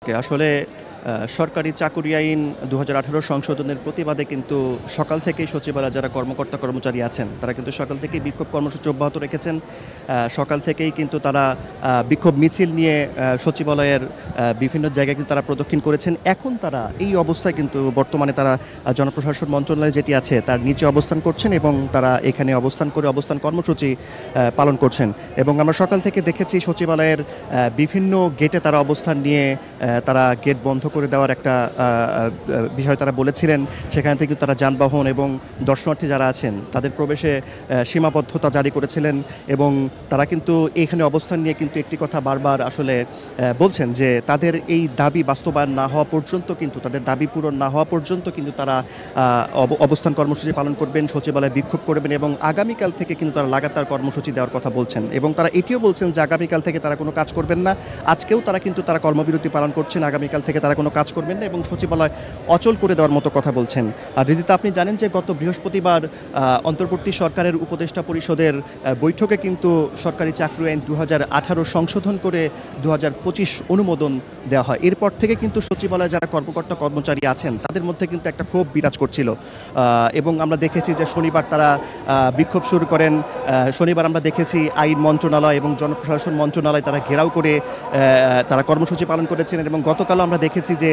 আসলে সরকারি চাকুরি আইন ২০১৮ সংশোধনের প্রতিবাদে কিন্তু সকাল থেকেই সচিবালয়ে যারা কর্মকর্তা-কর্মচারী আছেন, তারা কিন্তু সকাল থেকেই বিক্ষোভ কর্মসূচি অব্যাহত রেখেছেন। সকাল থেকেই কিন্তু তারা বিক্ষোভ মিছিল নিয়ে সচিবালয়ের বিভিন্ন জায়গায় কিন্তু তারা প্রদক্ষিণ করেছেন। এখন তারা এই অবস্থায় কিন্তু বর্তমানে তারা জনপ্রশাসন মন্ত্রণালয় যেটি আছে, তার নিচে অবস্থান করছেন এবং তারা এখানে অবস্থান করে অবস্থান কর্মসূচি পালন করছেন। এবং আমরা সকাল থেকে দেখেছি সচিবালয়ের বিভিন্ন গেটে তারা অবস্থান নিয়ে তারা গেট বন্ধ করে দেওয়ার একটা বিষয় তারা বলেছিলেন। সেখান থেকে তারা যানবাহন এবং দর্শনার্থী যারা আছেন তাদের প্রবেশে সীমাবদ্ধতা জারি করেছিলেন এবং তারা কিন্তু এখানে অবস্থান নিয়ে কিন্তু একটি কথা বারবার আসলে বলছেন যে তাদের এই দাবি বাস্তবায়ন না হওয়া পর্যন্ত কিন্তু তাদের দাবি পূরণ না হওয়া পর্যন্ত কিন্তু তারা অবস্থান কর্মসূচি পালন করবেন, সচিবালয়ে বিক্ষোভ করবেন এবং আগামীকাল থেকে কিন্তু তারা লাগাতার কর্মসূচি দেওয়ার কথা বলছেন এবং তারা এটিও বলছেন যে আগামীকাল থেকে তারা কোনো কাজ করবেন না। আজকেও তারা কিন্তু তারা কর্মবিরতি পালন করছেন, আগামীকাল থেকে তারা কোনো কাজ করবেন না এবং সচিবালয় অচল করে দেওয়ার মতো কথা বলছেন। আর রীতিতে আপনি জানেন যে গত বৃহস্পতিবার অন্তর্বর্তী সরকারের উপদেষ্টা পরিষদের বৈঠকে কিন্তু সরকারি চাকরি আইন ২০১৮ সংশোধন করে ২০২৫ অনুমোদন দেওয়া হয়। এরপর থেকে কিন্তু সচিবালয়ে যারা কর্মকর্তা-কর্মচারী আছেন তাদের মধ্যে কিন্তু একটা ক্ষোভ বিরাজ করছিল এবং আমরা দেখেছি যে শনিবার তারা বিক্ষোভ শুরু করেন। শনিবার আমরা দেখেছি আইন মন্ত্রণালয় এবং জনপ্রশাসন মন্ত্রণালয় তারা ঘেরাও করে তারা কর্মসূচি পালন করেছেন এবং গতকালও আমরা দেখেছি যে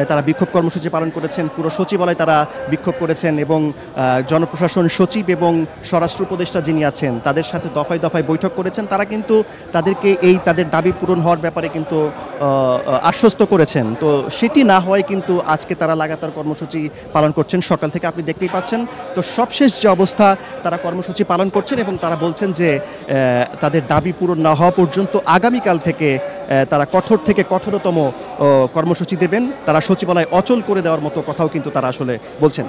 তারা বিক্ষোভ কর্মসূচি পালন করেছেন। পুরো সচিবালয় তারা বিক্ষোভ করেছেন এবং জনপ্রশাসন সচিব এবং স্বরাষ্ট্র উপদেষ্টা যিনি আছেন তাদের সাথে দফায় দফায় বৈঠক করেছেন। তারা কিন্তু তাদেরকে তাদের দাবি পূরণ হওয়ার ব্যাপারে কিন্তু আশ্বস্ত করেছেন। তো সেটি না হওয়ায় কিন্তু আজকে তারা লাগাতার কর্মসূচি পালন করছেন সকাল থেকে, আপনি দেখতেই পাচ্ছেন। তো সবশেষ যে অবস্থা, তারা কর্মসূচি পালন করছেন এবং তারা বলছেন যে তাদের দাবি পূরণ না হওয়া পর্যন্ত আগামীকাল থেকে তারা কঠোর থেকে কঠোরতম কর্মসূচি দেবেন। তারা সচিবালয় অচল করে দেওয়ার মতো কথাও কিন্তু তারা আসলে বলছেন।